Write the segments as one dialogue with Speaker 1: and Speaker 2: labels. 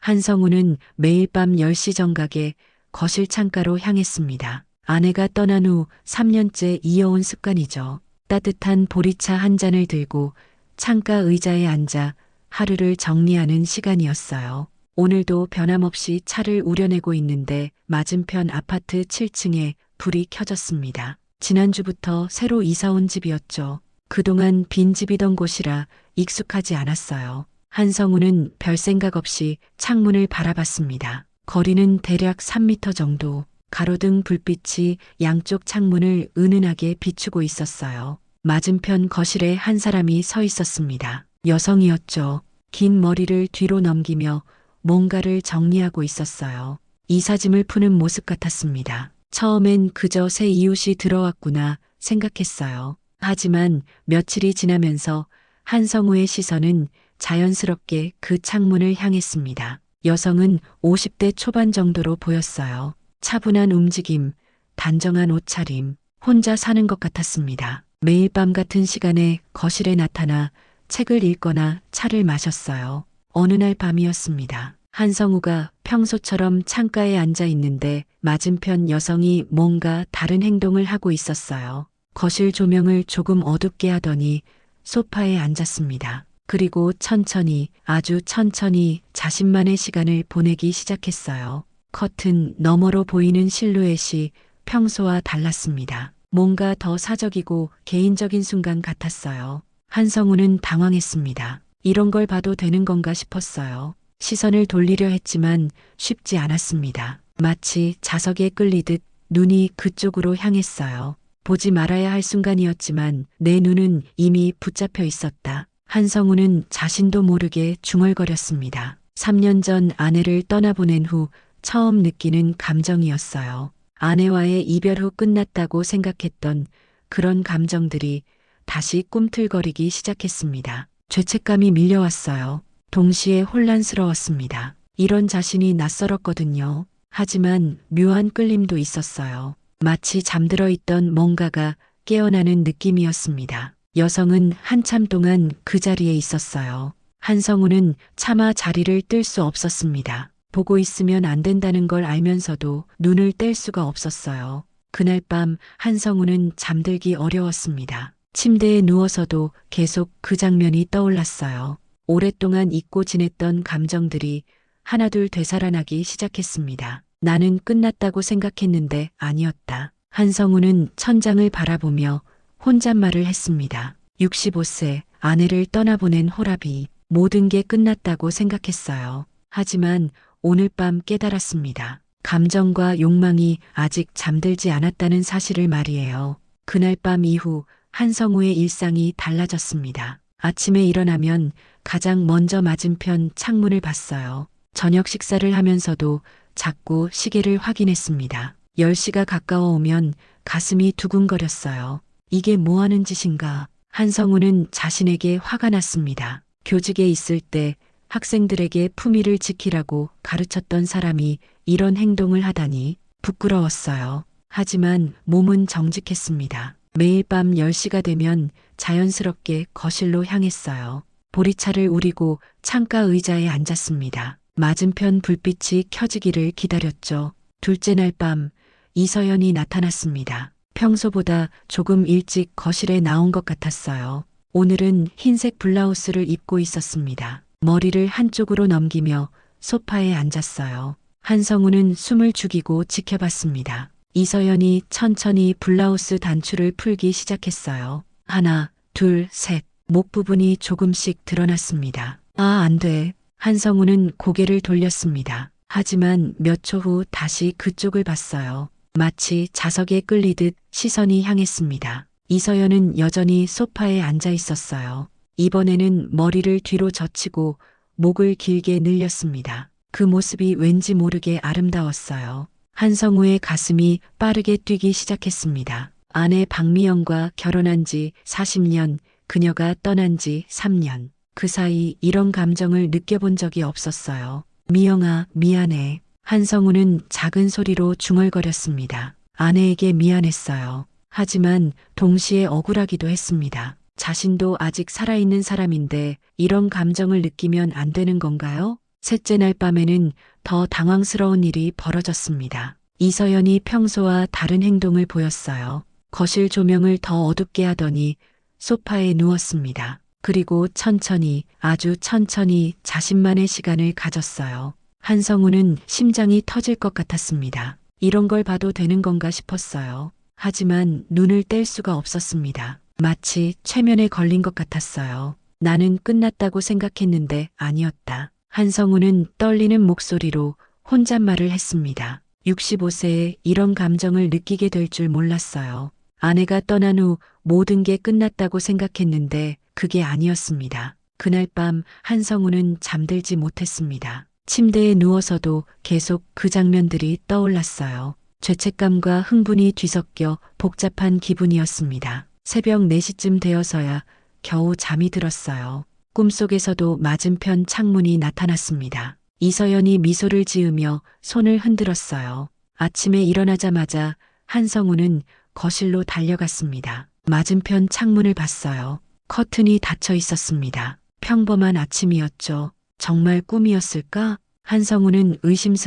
Speaker 1: 한성우는 매일 밤 10시 정각에 거실 창가로 향했습니다. 아내가 떠난 후 3년째 이어온 습관이죠. 따뜻한 보리차 한 잔을 들고 창가 의자에 앉아 하루를 정리하는 시간이었어요. 오늘도 변함없이 차를 우려내고 있는데 맞은편 아파트 7층에 불이 켜졌습니다. 지난주부터 새로 이사 온 집이었죠. 그동안 빈집이던 곳이라 익숙하지 않았어요. 한성우는 별 생각 없이 창문을 바라봤습니다. 거리는 대략 3미터 정도. 가로등 불빛이 양쪽 창문을 은은하게 비추고 있었어요. 맞은편 거실에 한 사람이 서 있었습니다. 여성이었죠. 긴 머리를 뒤로 넘기며 뭔가를 정리하고 있었어요. 이삿짐을 푸는 모습 같았습니다. 처음엔 그저 새 이웃이 들어왔구나 생각했어요. 하지만 며칠이 지나면서 한성우의 시선은 자연스럽게 그 창문을 향했습니다. 여성은 50대 초반 정도로 보였어요. 차분한 움직임, 단정한 옷차림, 혼자 사는 것 같았습니다. 매일 밤 같은 시간에 거실에 나타나 책을 읽거나 차를 마셨어요. 어느 날 밤이었습니다. 한성우가 평소처럼 창가에 앉아 있는데 맞은편 여성이 뭔가 다른 행동을 하고 있었어요. 거실 조명을 조금 어둡게 하더니 소파에 앉았습니다. 그리고 천천히, 아주 천천히 자신만의 시간을 보내기 시작했어요. 커튼 너머로 보이는 실루엣이 평소와 달랐습니다. 뭔가 더 사적이고 개인적인 순간 같았어요. 한성우는 당황했습니다. 이런 걸 봐도 되는 건가 싶었어요. 시선을 돌리려 했지만 쉽지 않았습니다. 마치 자석에 끌리듯 눈이 그쪽으로 향했어요. 보지 말아야 할 순간이었지만 내 눈은 이미 붙잡혀 있었다. 한성우는 자신도 모르게 중얼거렸습니다. 3년 전 아내를 떠나보낸 후 처음 느끼는 감정이었어요. 아내와의 이별 후 끝났다고 생각했던 그런 감정들이 다시 꿈틀거리기 시작했습니다. 죄책감이 밀려왔어요. 동시에 혼란스러웠습니다. 이런 자신이 낯설었거든요. 하지만 묘한 끌림도 있었어요. 마치 잠들어 있던 뭔가가 깨어나는 느낌이었습니다. 여성은 한참 동안 그 자리에 있었어요. 한성우는 차마 자리를 뜰 수 없었습니다. 보고 있으면 안 된다는 걸 알면서도 눈을 뗄 수가 없었어요. 그날 밤 한성우는 잠들기 어려웠습니다. 침대에 누워서도 계속 그 장면이 떠올랐어요. 오랫동안 잊고 지냈던 감정들이 하나둘 되살아나기 시작했습니다. 나는 끝났다고 생각했는데 아니었다. 한성우는 천장을 바라보며 혼잣말을 했습니다. 65세 아내를 떠나보낸 호랍이 모든 게 끝났다고 생각했어요. 하지만 오늘 밤 깨달았습니다. 감정과 욕망이 아직 잠들지 않았다는 사실을 말이에요. 그날 밤 이후 한성우의 일상이 달라졌습니다. 아침에 일어나면 가장 먼저 맞은편 창문을 봤어요. 저녁 식사를 하면서도 자꾸 시계를 확인했습니다. 10시가 가까워 오면 가슴이 두근거렸어요. 이게 뭐 하는 짓인가? 한성우는 자신에게 화가 났습니다. 교직에 있을 때 학생들에게 품위를 지키라고 가르쳤던 사람이 이런 행동을 하다니 부끄러웠어요. 하지만 몸은 정직했습니다. 매일 밤 10시가 되면 자연스럽게 거실로 향했어요. 보리차를 우리고 창가 의자에 앉았습니다. 맞은편 불빛이 켜지기를 기다렸죠. 둘째 날 밤 이서연이 나타났습니다. 평소보다 조금 일찍 거실에 나온 것 같았어요. 오늘은 흰색 블라우스를 입고 있었습니다. 머리를 한쪽으로 넘기며 소파에 앉았어요. 한성우는 숨을 죽이고 지켜봤습니다. 이서연이 천천히 블라우스 단추를 풀기 시작했어요. 하나, 둘, 셋. 목 부분이 조금씩 드러났습니다. 아, 안 돼. 한성우는 고개를 돌렸습니다. 하지만 몇 초 후 다시 그쪽을 봤어요. 마치 자석에 끌리듯 시선이 향했습니다. 이서연은 여전히 소파에 앉아 있었어요. 이번에는 머리를 뒤로 젖히고 목을 길게 늘렸습니다. 그 모습이 왠지 모르게 아름다웠어요. 한성우의 가슴이 빠르게 뛰기 시작했습니다. 아내 박미영과 결혼한 지 40년, 그녀가 떠난 지 3년. 그 사이 이런 감정을 느껴본 적이 없었어요. 미영아, 미안해. 한성우는 작은 소리로 중얼거렸습니다. 아내에게 미안했어요. 하지만 동시에 억울하기도 했습니다. 자신도 아직 살아있는 사람인데 이런 감정을 느끼면 안 되는 건가요? 셋째 날 밤에는 더 당황스러운 일이 벌어졌습니다. 이서연이 평소와 다른 행동을 보였어요. 거실 조명을 더 어둡게 하더니 소파에 누웠습니다. 그리고 천천히, 아주 천천히 자신만의 시간을 가졌어요. 한성우는 심장이 터질 것 같았습니다. 이런 걸 봐도 되는 건가 싶었어요. 하지만 눈을 뗄 수가 없었습니다. 마치 최면에 걸린 것 같았어요. 나는 끝났다고 생각했는데 아니었다. 한성우는 떨리는 목소리로 혼잣말을 했습니다. 65세에 이런 감정을 느끼게 될 줄 몰랐어요. 아내가 떠난 후 모든 게 끝났다고 생각했는데 그게 아니었습니다. 그날 밤 한성우는 잠들지 못했습니다. 침대에 누워서도 계속 그 장면들이 떠올랐어요. 죄책감과 흥분이 뒤섞여 복잡한 기분이었습니다. 새벽 4시쯤 되어서야 겨우 잠이 들었어요. 꿈속에서도 맞은편 창문이 나타났습니다. 이서연이 미소를 지으며 손을 흔들었어요. 아침에 일어나자마자 한성우는 거실로 달려갔습니다. 맞은편 창문을 봤어요. 커튼이 닫혀 있었습니다. 평범한 아침이었죠. 정말 꿈이었을까? 한성우는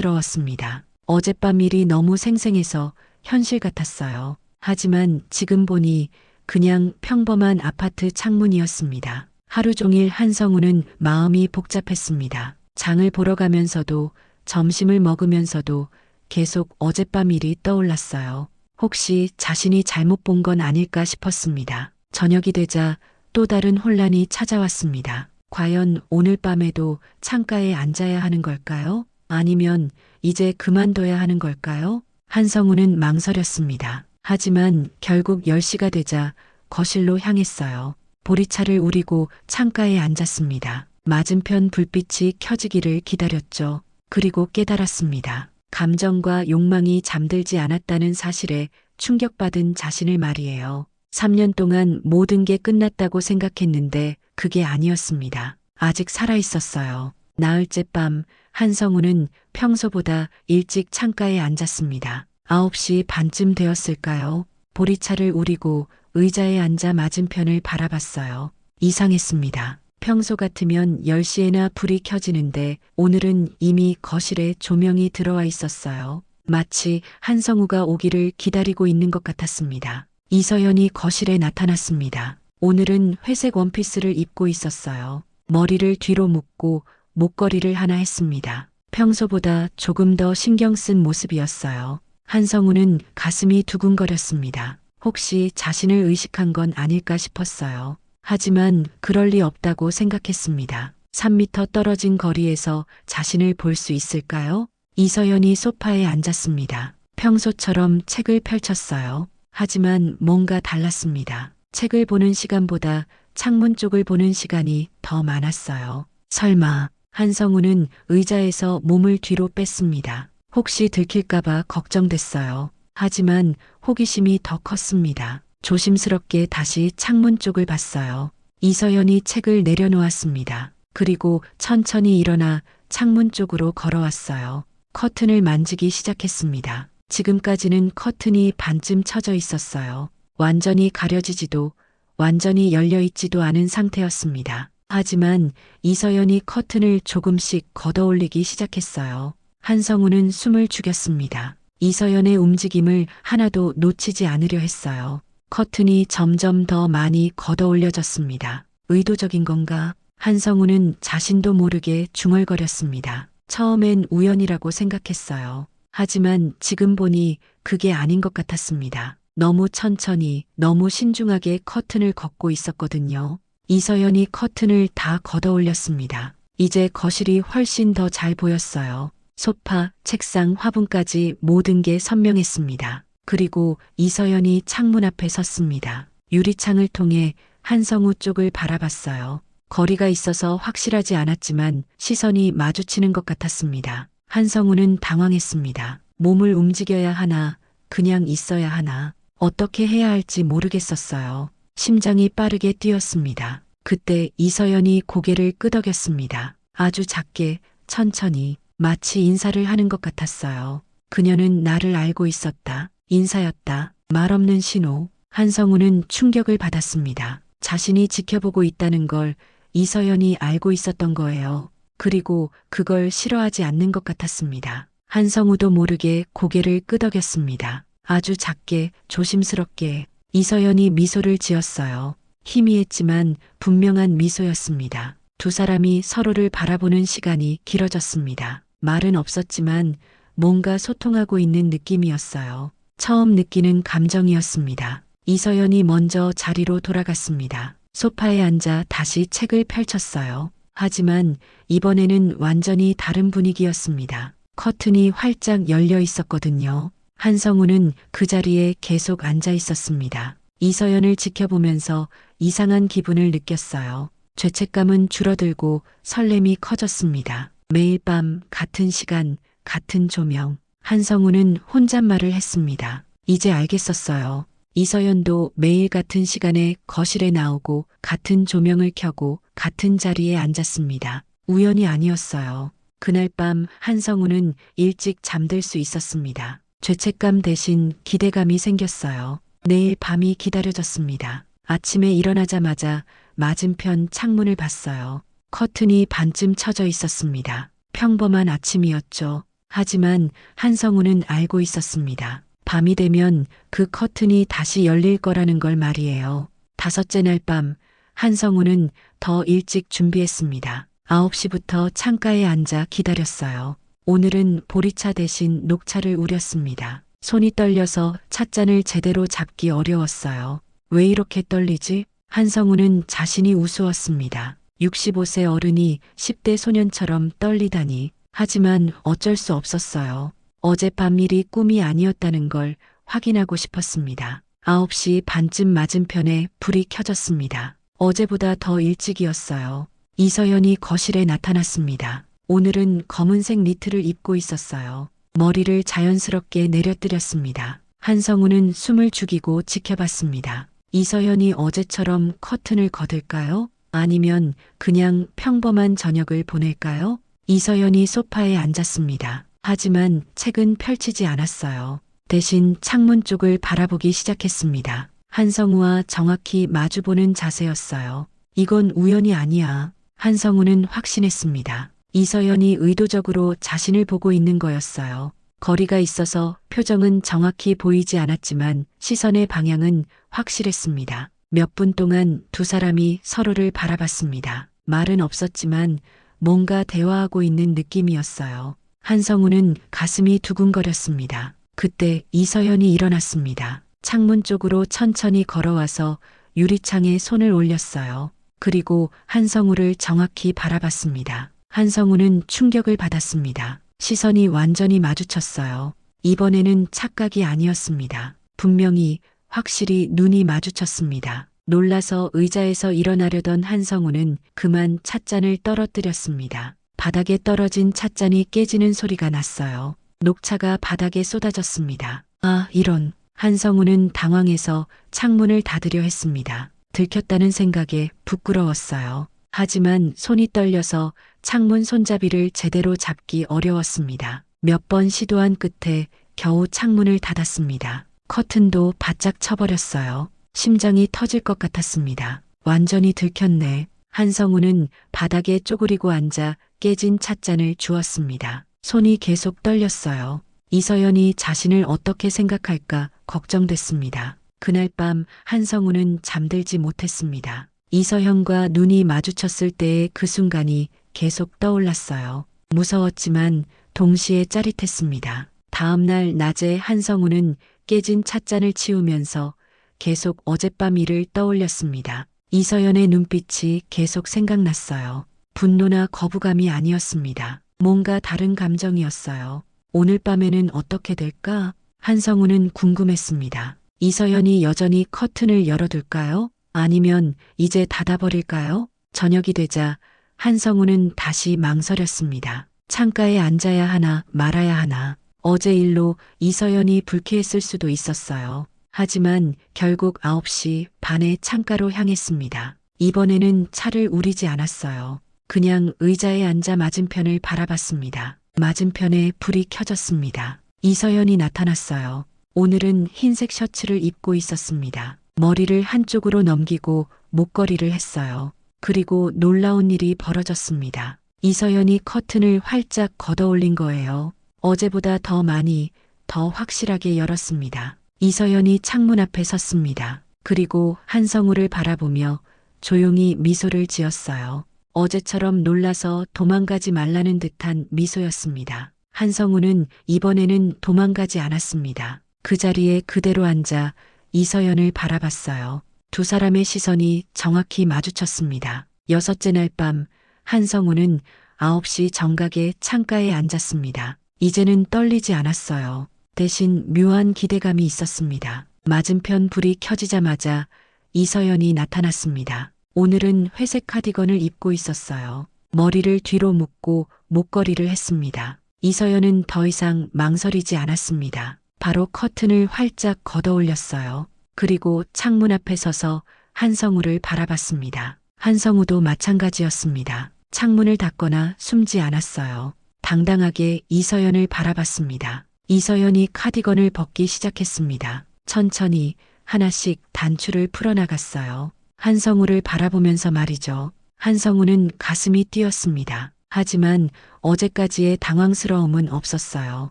Speaker 1: 의심스러웠습니다. 어젯밤 일이 너무 생생해서 현실 같았어요. 하지만 지금 보니 그냥 평범한 아파트 창문이었습니다. 하루 종일 한성우는 마음이 복잡했습니다. 장을 보러 가면서도 점심을 먹으면서도 계속 어젯밤 일이 떠올랐어요. 혹시 자신이 잘못 본 건 아닐까 싶었습니다. 저녁이 되자 또 다른 혼란이 찾아왔습니다. 과연 오늘 밤에도 창가에 앉아야 하는 걸까요? 아니면 이제 그만둬야 하는 걸까요? 한성우는 망설였습니다. 하지만 결국 10시가 되자 거실로 향했어요. 보리차를 우리고 창가에 앉았습니다. 맞은편 불빛이 켜지기를 기다렸죠. 그리고 깨달았습니다. 감정과 욕망이 잠들지 않았다는 사실에 충격받은 자신을 말이에요. 3년 동안 모든 게 끝났다고 생각했는데 그게 아니었습니다. 아직 살아있었어요. 나흘째 밤 한성우는 평소보다 일찍 창가에 앉았습니다. 9시 반쯤 되었을까요? 보리차를 우리고 의자에 앉아 맞은편을 바라봤어요. 이상했습니다. 평소 같으면 10시에나 불이 켜지는데 오늘은 이미 거실에 조명이 들어와 있었어요. 마치 한성우가 오기를 기다리고 있는 것 같았습니다. 이서연이 거실에 나타났습니다. 오늘은 회색 원피스를 입고 있었어요. 머리를 뒤로 묶고 목걸이를 하나 했습니다. 평소보다 조금 더 신경 쓴 모습이었어요. 한성우는 가슴이 두근거렸습니다. 혹시 자신을 의식한 건 아닐까 싶었어요. 하지만 그럴 리 없다고 생각했습니다. 3미터 떨어진 거리에서 자신을 볼 수 있을까요? 이서연이 소파에 앉았습니다. 평소처럼 책을 펼쳤어요. 하지만 뭔가 달랐습니다. 책을 보는 시간보다 창문 쪽을 보는 시간이 더 많았어요. 설마. 한성우는 의자에서 몸을 뒤로 뺐습니다. 혹시 들킬까봐 걱정됐어요. 하지만 호기심이 더 컸습니다. 조심스럽게 다시 창문 쪽을 봤어요. 이서연이 책을 내려놓았습니다. 그리고 천천히 일어나 창문 쪽으로 걸어왔어요. 커튼을 만지기 시작했습니다. 지금까지는 커튼이 반쯤 쳐져 있었어요. 완전히 가려지지도 완전히 열려있지도 않은 상태였습니다. 하지만 이서연이 커튼을 조금씩 걷어올리기 시작했어요. 한성우는 숨을 죽였습니다. 이서연의 움직임을 하나도 놓치지 않으려 했어요. 커튼이 점점 더 많이 걷어올려졌습니다. 의도적인 건가? 한성우는 자신도 모르게 중얼거렸습니다. 처음엔 우연이라고 생각했어요. 하지만 지금 보니 그게 아닌 것 같았습니다. 너무 천천히, 너무 신중하게 커튼을 걷고 있었거든요. 이서연이 커튼을 다 걷어올렸습니다. 이제 거실이 훨씬 더 잘 보였어요. 소파, 책상, 화분까지 모든 게 선명했습니다. 그리고 이서연이 창문 앞에 섰습니다. 유리창을 통해 한성우 쪽을 바라봤어요. 거리가 있어서 확실하지 않았지만 시선이 마주치는 것 같았습니다. 한성우는 당황했습니다. 몸을 움직여야 하나, 그냥 있어야 하나, 어떻게 해야 할지 모르겠었어요. 심장이 빠르게 뛰었습니다. 그때 이서연이 고개를 끄덕였습니다. 아주 작게, 천천히, 마치 인사를 하는 것 같았어요. 그녀는 나를 알고 있었다. 인사였다. 말 없는 신호. 한성우는 충격을 받았습니다. 자신이 지켜보고 있다는 걸 이서연이 알고 있었던 거예요. 그리고 그걸 싫어하지 않는 것 같았습니다. 한성우도 모르게 고개를 끄덕였습니다. 아주 작게, 조심스럽게 이서연이 미소를 지었어요. 희미했지만 분명한 미소였습니다. 두 사람이 서로를 바라보는 시간이 길어졌습니다. 말은 없었지만 뭔가 소통하고 있는 느낌이었어요. 처음 느끼는 감정이었습니다. 이서연이 먼저 자리로 돌아갔습니다. 소파에 앉아 다시 책을 펼쳤어요. 하지만 이번에는 완전히 다른 분위기였습니다. 커튼이 활짝 열려 있었거든요. 한성우는 그 자리에 계속 앉아 있었습니다. 이서연을 지켜보면서 이상한 기분을 느꼈어요. 죄책감은 줄어들고 설렘이 커졌습니다. 매일 밤 같은 시간, 같은 조명. 한성우는 혼잣말을 했습니다. 이제 알겠었어요. 이서연도 매일 같은 시간에 거실에 나오고 같은 조명을 켜고 같은 자리에 앉았습니다. 우연이 아니었어요. 그날 밤 한성우는 일찍 잠들 수 있었습니다. 죄책감 대신 기대감이 생겼어요. 내일 밤이 기다려졌습니다. 아침에 일어나자마자 맞은편 창문을 봤어요. 커튼이 반쯤 쳐져 있었습니다. 평범한 아침이었죠. 하지만 한성우는 알고 있었습니다. 밤이 되면 그 커튼이 다시 열릴 거라는 걸 말이에요. 다섯째 날 밤 한성우는 더 일찍 준비했습니다. 9시부터 창가에 앉아 기다렸어요. 오늘은 보리차 대신 녹차를 우렸습니다. 손이 떨려서 찻잔을 제대로 잡기 어려웠어요. 왜 이렇게 떨리지? 한성우는 자신이 우스웠습니다. 65세 어른이 10대 소년처럼 떨리다니. 하지만 어쩔 수 없었어요. 어젯밤 일이 꿈이 아니었다는 걸 확인하고 싶었습니다. 9시 반쯤 맞은편에 불이 켜졌습니다. 어제보다 더 일찍이었어요. 이서연이 거실에 나타났습니다. 오늘은 검은색 니트를 입고 있었어요. 머리를 자연스럽게 내려뜨렸습니다. 한성우는 숨을 죽이고 지켜봤습니다. 이서연이 어제처럼 커튼을 거둘까요? 아니면 그냥 평범한 저녁을 보낼까요? 이서연이 소파에 앉았습니다. 하지만 책은 펼치지 않았어요. 대신 창문 쪽을 바라보기 시작했습니다. 한성우와 정확히 마주보는 자세였어요. 이건 우연이 아니야. 한성우는 확신했습니다. 이서연이 의도적으로 자신을 보고 있는 거였어요. 거리가 있어서 표정은 정확히 보이지 않았지만 시선의 방향은 확실했습니다. 몇 분 동안 두 사람이 서로를 바라봤습니다. 말은 없었지만 뭔가 대화하고 있는 느낌이었어요. 한성우는 가슴이 두근거렸습니다. 그때 이서연이 일어났습니다. 창문 쪽으로 천천히 걸어와서 유리창에 손을 올렸어요. 그리고 한성우를 정확히 바라봤습니다. 한성우는 충격을 받았습니다. 시선이 완전히 마주쳤어요. 이번에는 착각이 아니었습니다. 분명히 확실히 눈이 마주쳤습니다. 놀라서 의자에서 일어나려던 한성우는 그만 찻잔을 떨어뜨렸습니다. 바닥에 떨어진 찻잔이 깨지는 소리가 났어요. 녹차가 바닥에 쏟아졌습니다. 아, 이런. 한성우는 당황해서 창문을 닫으려 했습니다. 들켰다는 생각에 부끄러웠어요. 하지만 손이 떨려서 창문 손잡이를 제대로 잡기 어려웠습니다. 몇 번 시도한 끝에 겨우 창문을 닫았습니다. 커튼도 바짝 쳐버렸어요. 심장이 터질 것 같았습니다. 완전히 들켰네. 한성우는 바닥에 쪼그리고 앉아 깨진 찻잔을 주웠습니다. 손이 계속 떨렸어요. 이서연이 자신을 어떻게 생각할까 걱정됐습니다. 그날 밤 한성우는 잠들지 못했습니다. 이서연과 눈이 마주쳤을 때의 그 순간이 계속 떠올랐어요. 무서웠지만 동시에 짜릿했습니다. 다음 날 낮에 한성우는 깨진 찻잔을 치우면서 계속 어젯밤 일을 떠올렸습니다. 이서연의 눈빛이 계속 생각났어요. 분노나 거부감이 아니었습니다. 뭔가 다른 감정이었어요. 오늘 밤에는 어떻게 될까? 한성우는 궁금했습니다. 이서연이 여전히 커튼을 열어둘까요? 아니면 이제 닫아버릴까요? 저녁이 되자 한성우는 다시 망설였습니다. 창가에 앉아야 하나 말아야 하나. 어제 일로 이서연이 불쾌했을 수도 있었어요. 하지만 결국 9시 반에 창가로 향했습니다. 이번에는 차를 우리지 않았어요. 그냥 의자에 앉아 맞은편을 바라봤습니다. 맞은편에 불이 켜졌습니다. 이서연이 나타났어요. 오늘은 흰색 셔츠를 입고 있었습니다. 머리를 한쪽으로 넘기고 목걸이를 했어요. 그리고 놀라운 일이 벌어졌습니다. 이서연이 커튼을 활짝 걷어올린 거예요. 어제보다 더 많이, 더 확실하게 열었습니다. 이서연이 창문 앞에 섰습니다. 그리고 한성우를 바라보며 조용히 미소를 지었어요. 어제처럼 놀라서 도망가지 말라는 듯한 미소였습니다. 한성우는 이번에는 도망가지 않았습니다. 그 자리에 그대로 앉아 이서연을 바라봤어요. 두 사람의 시선이 정확히 마주쳤습니다. 여섯째 날 밤 한성우는 9시 정각에 창가에 앉았습니다. 이제는 떨리지 않았어요. 대신 묘한 기대감이 있었습니다. 맞은편 불이 켜지자마자 이서연이 나타났습니다. 오늘은 회색 카디건을 입고 있었어요. 머리를 뒤로 묶고 목걸이를 했습니다. 이서연은 더 이상 망설이지 않았습니다. 바로 커튼을 활짝 걷어올렸어요. 그리고 창문 앞에 서서 한성우를 바라봤습니다. 한성우도 마찬가지였습니다. 창문을 닫거나 숨지 않았어요. 당당하게 이서연을 바라봤습니다. 이서연이 카디건을 벗기 시작했습니다. 천천히 하나씩 단추를 풀어나갔어요. 한성우를 바라보면서 말이죠. 한성우는 가슴이 뛰었습니다. 하지만 어제까지의 당황스러움은 없었어요.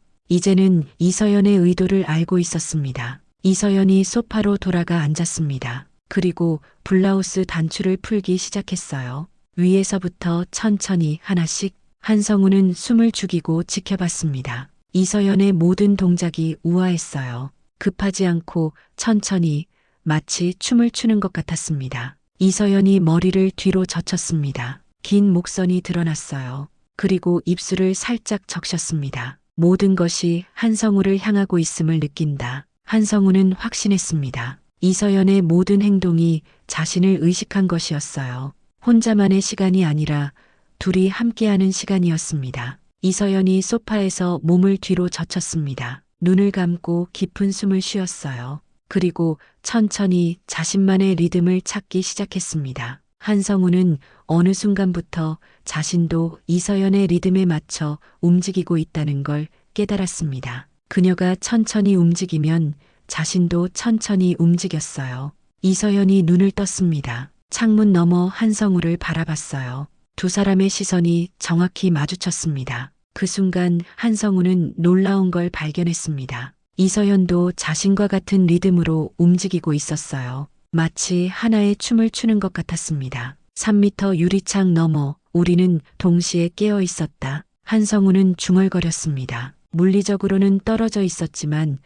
Speaker 1: 이제는 이서연의 의도를 알고 있었습니다. 이서연이 소파로 돌아가 앉았습니다. 그리고 블라우스 단추를 풀기 시작했어요. 위에서부터 천천히 하나씩. 한성우는 숨을 죽이고 지켜봤습니다. 이서연의 모든 동작이 우아했어요. 급하지 않고 천천히 마치 춤을 추는 것 같았습니다. 이서연이 머리를 뒤로 젖혔습니다. 긴 목선이 드러났어요. 그리고 입술을 살짝 적셨습니다. 모든 것이 한성우를 향하고 있음을 느낀다. 한성우는 확신했습니다. 이서연의 모든 행동이 자신을 의식한 것이었어요. 혼자만의 시간이 아니라 둘이 함께하는 시간이었습니다. 이서연이 소파에서 몸을 뒤로 젖혔습니다. 눈을 감고 깊은 숨을 쉬었어요. 그리고 천천히 자신만의 리듬을 찾기 시작했습니다. 한성우는 어느 순간부터 자신도 이서연의 리듬에 맞춰 움직이고 있다는 걸 깨달았습니다. 그녀가 천천히 움직이면 자신도 천천히 움직였어요. 이서연이 눈을 떴습니다. 창문 너머 한성우를 바라봤어요. 두 사람의 시선이 정확히 마주쳤습니다. 그 순간 한성우는 놀라운 걸 발견했습니다. 이서연도 자신과 같은 리듬으로 움직이고 있었어요. 마치 하나의 춤을 추는 것 같았습니다. 3미터 유리창 너머 우리는 동시에 깨어 있었다. 한성우는 중얼거렸습니다. 물리적으로는 떨어져 있었지만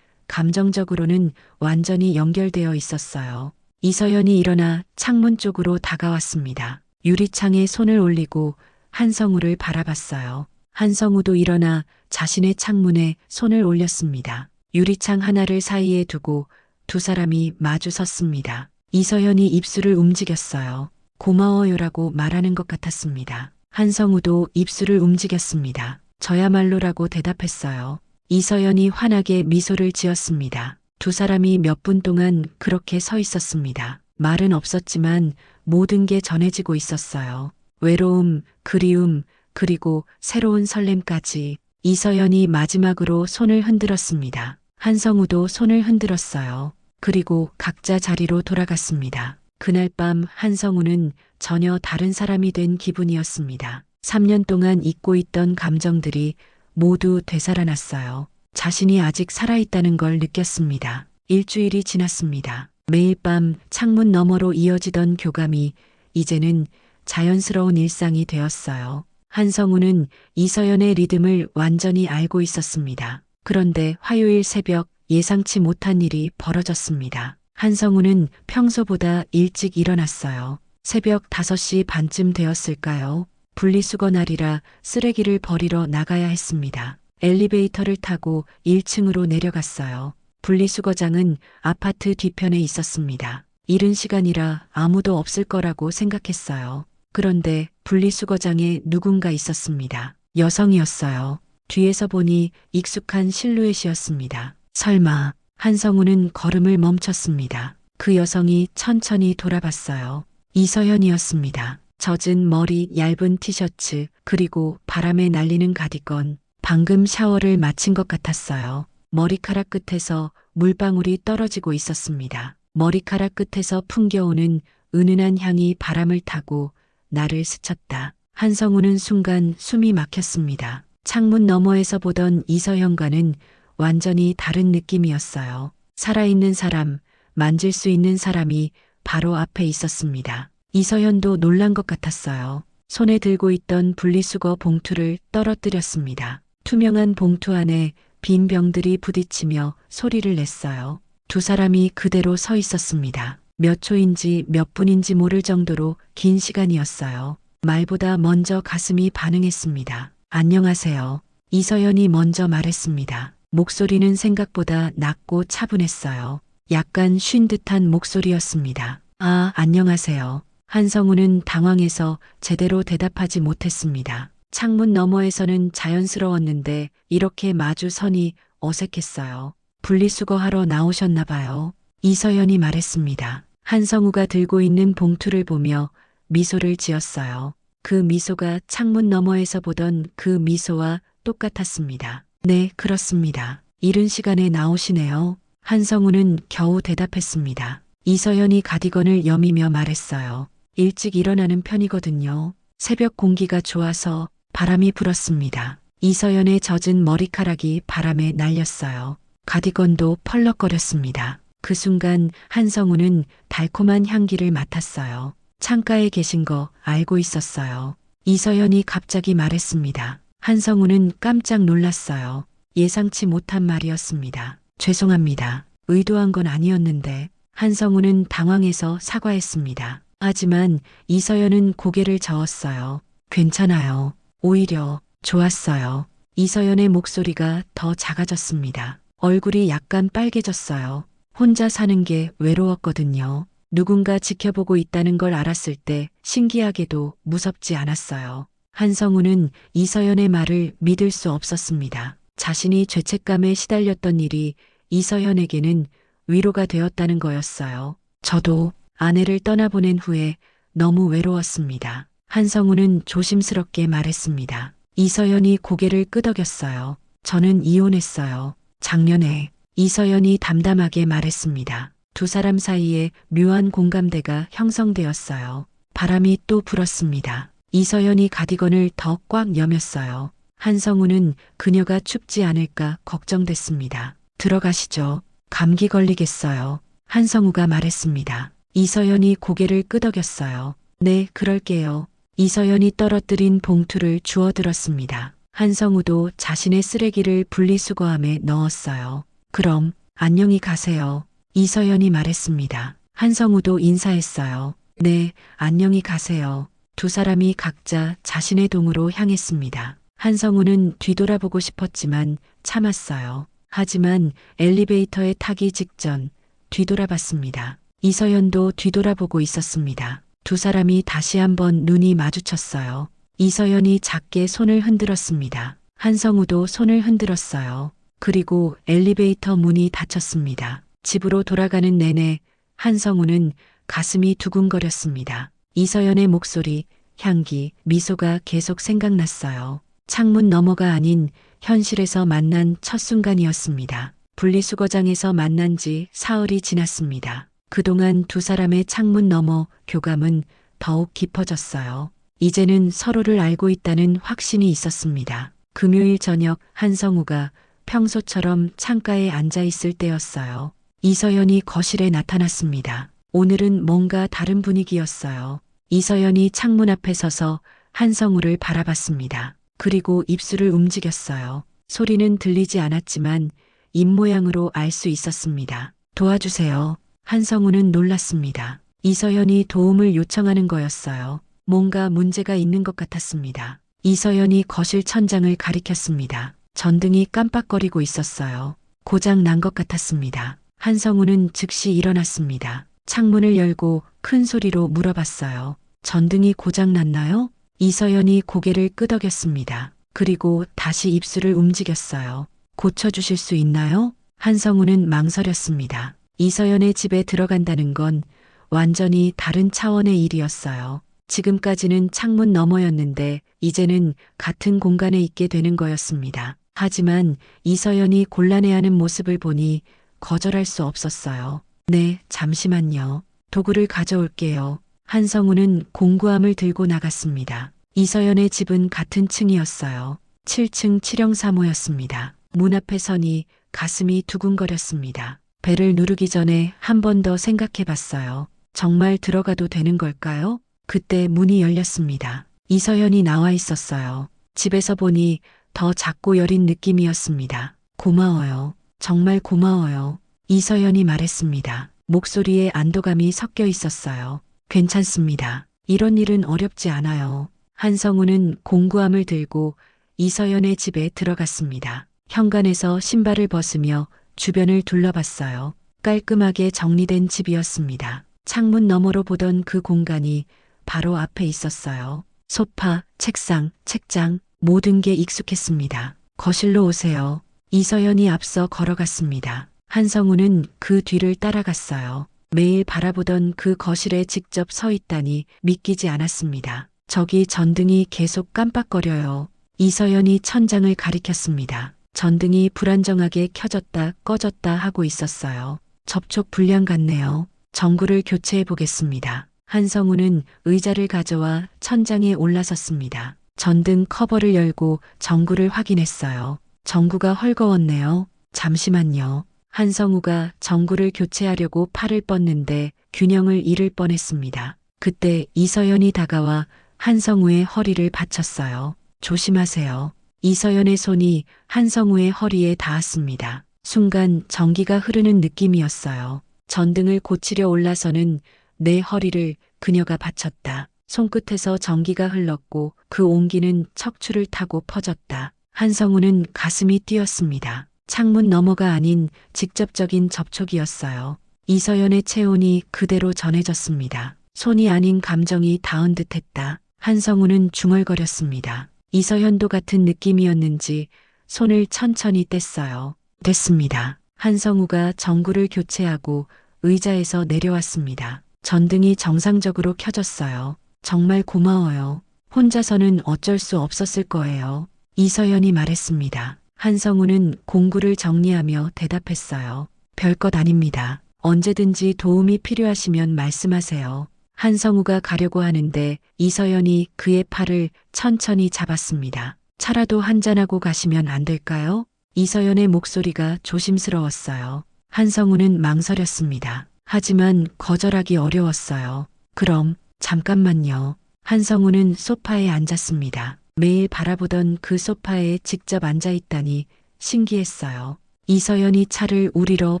Speaker 1: 감정적으로는 완전히 연결되어 있었어요. 이서연이 일어나 창문 쪽으로 다가왔습니다. 유리창에 손을 올리고 한성우를 바라봤어요. 한성우도 일어나 자신의 창문에 손을 올렸습니다. 유리창 하나를 사이에 두고 두 사람이 마주 섰습니다. 이서연이 입술을 움직였어요. 고마워요라고 말하는 것 같았습니다. 한성우도 입술을 움직였습니다. 저야말로라고 대답했어요. 이서연이 환하게 미소를 지었습니다. 두 사람이 몇 분 동안 그렇게 서 있었습니다. 말은 없었지만 모든 게 전해지고 있었어요. 외로움, 그리움, 그리고 새로운 설렘까지. 이서연이 마지막으로 손을 흔들었습니다. 한성우도 손을 흔들었어요. 그리고 각자 자리로 돌아갔습니다. 그날 밤 한성우는 전혀 다른 사람이 된 기분이었습니다. 3년 동안 잊고 있던 감정들이 모두 되살아났어요. 자신이 아직 살아있다는 걸 느꼈습니다. 일주일이 지났습니다. 매일 밤 창문 너머로 이어지던 교감이 이제는 자연스러운 일상이 되었어요. 한성우는 이서연의 리듬을 완전히 알고 있었습니다. 그런데 화요일 새벽 예상치 못한 일이 벌어졌습니다. 한성우는 평소보다 일찍 일어났어요. 새벽 5시 반쯤 되었을까요? 분리수거 날이라 쓰레기를 버리러 나가야 했습니다. 엘리베이터를 타고 1층으로 내려갔어요. 분리수거장은 아파트 뒤편에 있었습니다. 이른 시간이라 아무도 없을 거라고 생각했어요. 그런데 분리수거장에 누군가 있었습니다. 여성이었어요. 뒤에서 보니 익숙한 실루엣이었습니다. 설마. 한성우는 걸음을 멈췄습니다. 그 여성이 천천히 돌아봤어요. 이서연이었습니다. 젖은 머리, 얇은 티셔츠, 그리고 바람에 날리는 가디건. 방금 샤워를 마친 것 같았어요. 머리카락 끝에서 물방울이 떨어지고 있었습니다. 머리카락 끝에서 풍겨오는 은은한 향이 바람을 타고 나를 스쳤다. 한성우는 순간 숨이 막혔습니다. 창문 너머에서 보던 이서현과는 완전히 다른 느낌이었어요. 살아있는 사람, 만질 수 있는 사람이 바로 앞에 있었습니다. 이서현도 놀란 것 같았어요. 손에 들고 있던 분리수거 봉투를 떨어뜨렸습니다. 투명한 봉투 안에 빈 병들이 부딪히며 소리를 냈어요. 두 사람이 그대로 서 있었습니다. 몇 초인지 몇 분인지 모를 정도로 긴 시간이었어요. 말보다 먼저 가슴이 반응했습니다. 안녕하세요. 이서연이 먼저 말했습니다. 목소리는 생각보다 낮고 차분했어요. 약간 쉰 듯한 목소리였습니다. 아, 안녕하세요. 한성우는 당황해서 제대로 대답하지 못했습니다. 창문 너머에서는 자연스러웠는데 이렇게 마주 서니 어색했어요. 분리수거하러 나오셨나 봐요. 이서연이 말했습니다. 한성우가 들고 있는 봉투를 보며 미소를 지었어요. 그 미소가 창문 너머에서 보던 그 미소와 똑같았습니다. 네, 그렇습니다. 이른 시간에 나오시네요. 한성우는 겨우 대답했습니다. 이서연이 가디건을 여미며 말했어요. 일찍 일어나는 편이거든요. 새벽 공기가 좋아서 바람이 불었습니다. 이서연의 젖은 머리카락이 바람에 날렸어요. 가디건도 펄럭거렸습니다. 그 순간 한성우는 달콤한 향기를 맡았어요. 창가에 계신 거 알고 있었어요. 이서연이 갑자기 말했습니다. 한성우는 깜짝 놀랐어요. 예상치 못한 말이었습니다. 죄송합니다. 의도한 건 아니었는데. 한성우는 당황해서 사과했습니다. 하지만 이서연은 고개를 저었어요. 괜찮아요. 오히려 좋았어요. 이서연의 목소리가 더 작아졌습니다. 얼굴이 약간 빨개졌어요. 혼자 사는 게 외로웠거든요. 누군가 지켜보고 있다는 걸 알았을 때 신기하게도 무섭지 않았어요. 한성우는 이서연의 말을 믿을 수 없었습니다. 자신이 죄책감에 시달렸던 일이 이서연에게는 위로가 되었다는 거였어요. 저도 아내를 떠나보낸 후에 너무 외로웠습니다. 한성우는 조심스럽게 말했습니다. 이서연이 고개를 끄덕였어요. 저는 이혼했어요. 작년에. 이서연이 담담하게 말했습니다. 두 사람 사이에 묘한 공감대가 형성되었어요. 바람이 또 불었습니다. 이서연이 가디건을 더 꽉 여몄어요. 한성우는 그녀가 춥지 않을까 걱정됐습니다. 들어가시죠. 감기 걸리겠어요. 한성우가 말했습니다. 이서연이 고개를 끄덕였어요. 네, 그럴게요. 이서연이 떨어뜨린 봉투를 주워들었습니다. 한성우도 자신의 쓰레기를 분리수거함에 넣었어요. 그럼 안녕히 가세요. 이서연이 말했습니다. 한성우도 인사했어요. 네, 안녕히 가세요. 두 사람이 각자 자신의 동으로 향했습니다. 한성우는 뒤돌아보고 싶었지만 참았어요. 하지만 엘리베이터에 타기 직전 뒤돌아봤습니다. 이서연도 뒤돌아보고 있었습니다. 두 사람이 다시 한번 눈이 마주쳤어요. 이서연이 작게 손을 흔들었습니다. 한성우도 손을 흔들었어요. 그리고 엘리베이터 문이 닫혔습니다. 집으로 돌아가는 내내 한성우는 가슴이 두근거렸습니다. 이서연의 목소리, 향기, 미소가 계속 생각났어요. 창문 너머가 아닌 현실에서 만난 첫 순간이었습니다. 분리수거장에서 만난 지 사흘이 지났습니다. 그동안 두 사람의 창문 너머 교감은 더욱 깊어졌어요. 이제는 서로를 알고 있다는 확신이 있었습니다. 금요일 저녁 한성우가 평소처럼 창가에 앉아 있을 때였어요. 이서연이 거실에 나타났습니다. 오늘은 뭔가 다른 분위기였어요. 이서연이 창문 앞에 서서 한성우를 바라봤습니다. 그리고 입술을 움직였어요. 소리는 들리지 않았지만 입모양으로 알 수 있었습니다. 도와주세요. 한성우는 놀랐습니다. 이서연이 도움을 요청하는 거였어요. 뭔가 문제가 있는 것 같았습니다. 이서연이 거실 천장을 가리켰습니다. 전등이 깜빡거리고 있었어요. 고장 난 것 같았습니다. 한성우는 즉시 일어났습니다. 창문을 열고 큰 소리로 물어봤어요. 전등이 고장 났나요? 이서연이 고개를 끄덕였습니다. 그리고 다시 입술을 움직였어요. 고쳐주실 수 있나요? 한성우는 망설였습니다. 이서연의 집에 들어간다는 건 완전히 다른 차원의 일이었어요. 지금까지는 창문 너머였는데 이제는 같은 공간에 있게 되는 거였습니다. 하지만 이서연이 곤란해하는 모습을 보니 거절할 수 없었어요. 네, 잠시만요. 도구를 가져올게요. 한성우는 공구함을 들고 나갔습니다. 이서연의 집은 같은 층이었어요. 7층 7형 사모였습니다. 문 앞에 서니 가슴이 두근거렸습니다. 배를 누르기 전에 한 번 더 생각해 봤어요. 정말 들어가도 되는 걸까요? 그때 문이 열렸습니다. 이서연이 나와 있었어요. 집에서 보니 더 작고 여린 느낌이었습니다. 고마워요. 정말 고마워요. 이서연이 말했습니다. 목소리에 안도감이 섞여 있었어요. 괜찮습니다. 이런 일은 어렵지 않아요. 한성우는 공구함을 들고 이서연의 집에 들어갔습니다. 현관에서 신발을 벗으며 주변을 둘러봤어요. 깔끔하게 정리된 집이었습니다. 창문 너머로 보던 그 공간이 바로 앞에 있었어요. 소파, 책상, 책장, 모든 게 익숙했습니다. 거실로 오세요. 이서연이 앞서 걸어갔습니다. 한성우는 그 뒤를 따라갔어요. 매일 바라보던 그 거실에 직접 서 있다니 믿기지 않았습니다. 저기 전등이 계속 깜빡거려요. 이서연이 천장을 가리켰습니다. 전등이 불안정하게 켜졌다 꺼졌다 하고 있었어요. 접촉 불량 같네요. 전구를 교체해 보겠습니다. 한성우는 의자를 가져와 천장에 올라섰습니다. 전등 커버를 열고 전구를 확인했어요. 전구가 헐거웠네요. 잠시만요. 한성우가 전구를 교체하려고 팔을 뻗는데 균형을 잃을 뻔했습니다. 그때 이서연이 다가와 한성우의 허리를 받쳤어요. 조심하세요. 이서연의 손이 한성우의 허리에 닿았습니다. 순간 전기가 흐르는 느낌이었어요. 전등을 고치려 올라서는 내 허리를 그녀가 받쳤다. 손끝에서 전기가 흘렀고 그 온기는 척추를 타고 퍼졌다. 한성우는 가슴이 뛰었습니다. 창문 너머가 아닌 직접적인 접촉이었어요. 이서연의 체온이 그대로 전해졌습니다. 손이 아닌 감정이 닿은 듯했다. 한성우는 중얼거렸습니다. 이서연도 같은 느낌이었는지 손을 천천히 뗐어요. 됐습니다. 한성우가 전구를 교체하고 의자에서 내려왔습니다. 전등이 정상적으로 켜졌어요. 정말 고마워요. 혼자서는 어쩔 수 없었을 거예요. 이서연이 말했습니다. 한성우는 공구를 정리하며 대답했어요. 별것 아닙니다. 언제든지 도움이 필요하시면 말씀하세요. 한성우가 가려고 하는데 이서연이 그의 팔을 천천히 잡았습니다. 차라도 한잔하고 가시면 안 될까요? 이서연의 목소리가 조심스러웠어요. 한성우는 망설였습니다. 하지만 거절하기 어려웠어요. 그럼 잠깐만요. 한성우는 소파에 앉았습니다. 매일 바라보던 그 소파에 직접 앉아 있다니 신기했어요. 이서연이 차를 우리러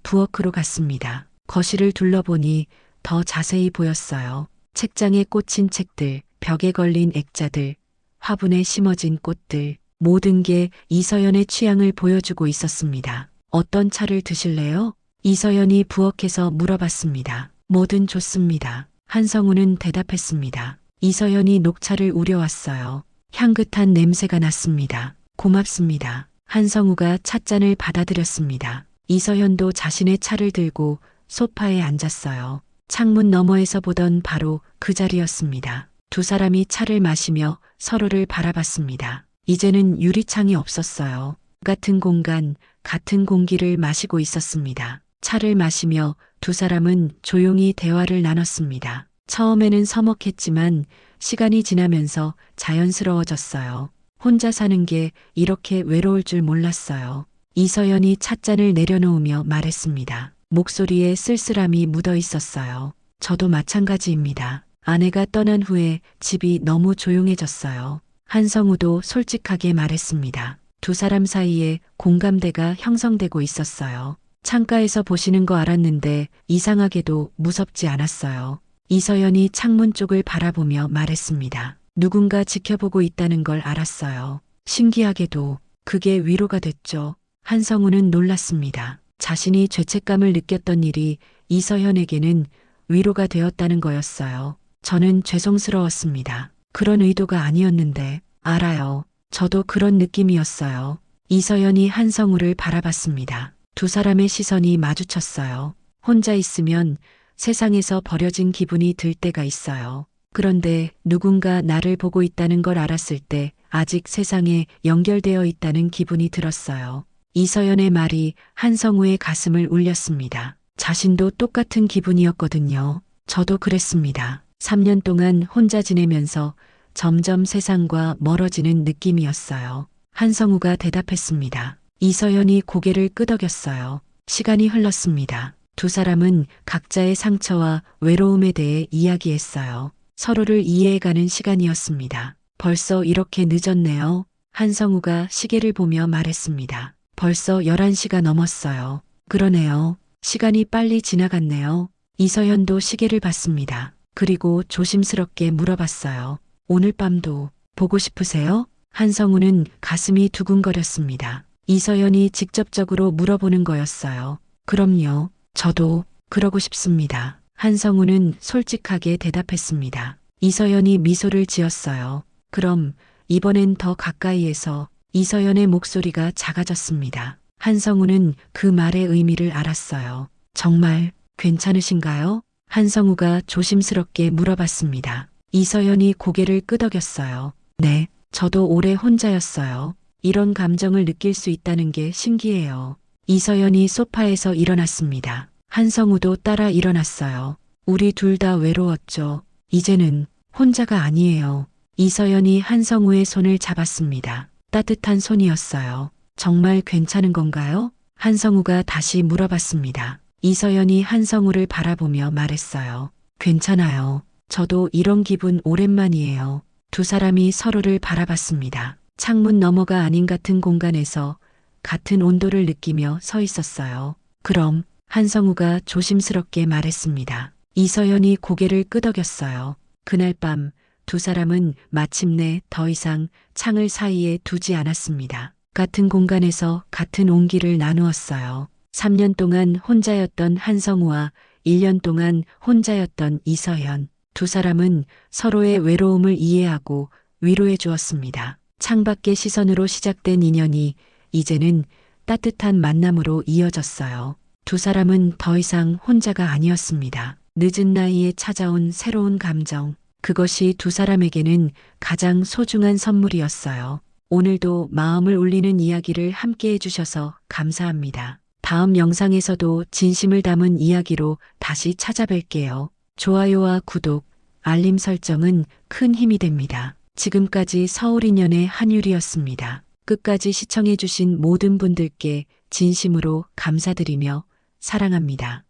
Speaker 1: 부엌으로 갔습니다. 거실을 둘러보니 더 자세히 보였어요. 책장에 꽂힌 책들, 벽에 걸린 액자들, 화분에 심어진 꽃들, 모든 게 이서연의 취향을 보여주고 있었습니다. 어떤 차를 드실래요? 이서연이 부엌에서 물어봤습니다. 뭐든 좋습니다. 한성우는 대답했습니다. 이서연이 녹차를 우려왔어요. 향긋한 냄새가 났습니다. 고맙습니다. 한성우가 찻잔을 받아들였습니다. 이서연도 자신의 차를 들고 소파에 앉았어요. 창문 너머에서 보던 바로 그 자리였습니다. 두 사람이 차를 마시며 서로를 바라봤습니다. 이제는 유리창이 없었어요. 같은 공간, 같은 공기를 마시고 있었습니다. 차를 마시며 두 사람은 조용히 대화를 나눴습니다. 처음에는 서먹했지만 시간이 지나면서 자연스러워졌어요. 혼자 사는 게 이렇게 외로울 줄 몰랐어요. 이서연이 찻잔을 내려놓으며 말했습니다. 목소리에 쓸쓸함이 묻어 있었어요. 저도 마찬가지입니다. 아내가 떠난 후에 집이 너무 조용해졌어요. 한성우도 솔직하게 말했습니다. 두 사람 사이에 공감대가 형성되고 있었어요. 창가에서 보시는 거 알았는데 이상하게도 무섭지 않았어요. 이서연이 창문 쪽을 바라보며 말했습니다. 누군가 지켜보고 있다는 걸 알았어요. 신기하게도 그게 위로가 됐죠. 한성우는 놀랐습니다. 자신이 죄책감을 느꼈던 일이 이서연에게는 위로가 되었다는 거였어요. 저는 죄송스러웠습니다. 그런 의도가 아니었는데. 알아요. 저도 그런 느낌이었어요. 이서연이 한성우를 바라봤습니다. 두 사람의 시선이 마주쳤어요. 혼자 있으면 세상에서 버려진 기분이 들 때가 있어요. 그런데 누군가 나를 보고 있다는 걸 알았을 때 아직 세상에 연결되어 있다는 기분이 들었어요. 이서연의 말이 한성우의 가슴을 울렸습니다. 자신도 똑같은 기분이었거든요. 저도 그랬습니다. 3년 동안 혼자 지내면서 점점 세상과 멀어지는 느낌이었어요. 한성우가 대답했습니다. 이서연이 고개를 끄덕였어요. 시간이 흘렀습니다. 두 사람은 각자의 상처와 외로움에 대해 이야기했어요. 서로를 이해해가는 시간이었습니다. 벌써 이렇게 늦었네요. 한성우가 시계를 보며 말했습니다. 벌써 11시가 넘었어요. 그러네요. 시간이 빨리 지나갔네요. 이서연도 시계를 봤습니다. 그리고 조심스럽게 물어봤어요. 오늘 밤도 보고 싶으세요? 한성우는 가슴이 두근거렸습니다. 이서연이 직접적으로 물어보는 거였어요. 그럼요. 저도 그러고 싶습니다. 한성우는 솔직하게 대답했습니다. 이서연이 미소를 지었어요. 그럼 이번엔 더 가까이에서. 이서연의 목소리가 작아졌습니다. 한성우는 그 말의 의미를 알았어요. 정말 괜찮으신가요? 한성우가 조심스럽게 물어봤습니다. 이서연이 고개를 끄덕였어요. 네, 저도 오래 혼자였어요. 이런 감정을 느낄 수 있다는 게 신기해요. 이서연이 소파에서 일어났습니다. 한성우도 따라 일어났어요. 우리 둘 다 외로웠죠. 이제는 혼자가 아니에요. 이서연이 한성우의 손을 잡았습니다. 따뜻한 손이었어요. 정말 괜찮은 건가요? 한성우가 다시 물어봤습니다. 이서연이 한성우를 바라보며 말했어요. 괜찮아요. 저도 이런 기분 오랜만이에요. 두 사람이 서로를 바라봤습니다. 창문 너머가 아닌 같은 공간에서 같은 온도를 느끼며 서 있었어요. 그럼 한성우가 조심스럽게 말했습니다. 이서연이 고개를 끄덕였어요. 그날 밤 두 사람은 마침내 더 이상 창을 사이에 두지 않았습니다. 같은 공간에서 같은 온기를 나누었어요. 3년 동안 혼자였던 한성우와 1년 동안 혼자였던 이서연. 두 사람은 서로의 외로움을 이해하고 위로해 주었습니다. 창밖의 시선으로 시작된 인연이 이제는 따뜻한 만남으로 이어졌어요. 두 사람은 더 이상 혼자가 아니었습니다. 늦은 나이에 찾아온 새로운 감정. 그것이 두 사람에게는 가장 소중한 선물이었어요. 오늘도 마음을 울리는 이야기를 함께 해주셔서 감사합니다. 다음 영상에서도 진심을 담은 이야기로 다시 찾아뵐게요. 좋아요와 구독, 알림 설정은 큰 힘이 됩니다. 지금까지 서울인연의 한유리였습니다. 끝까지 시청해주신 모든 분들께 진심으로 감사드리며 사랑합니다.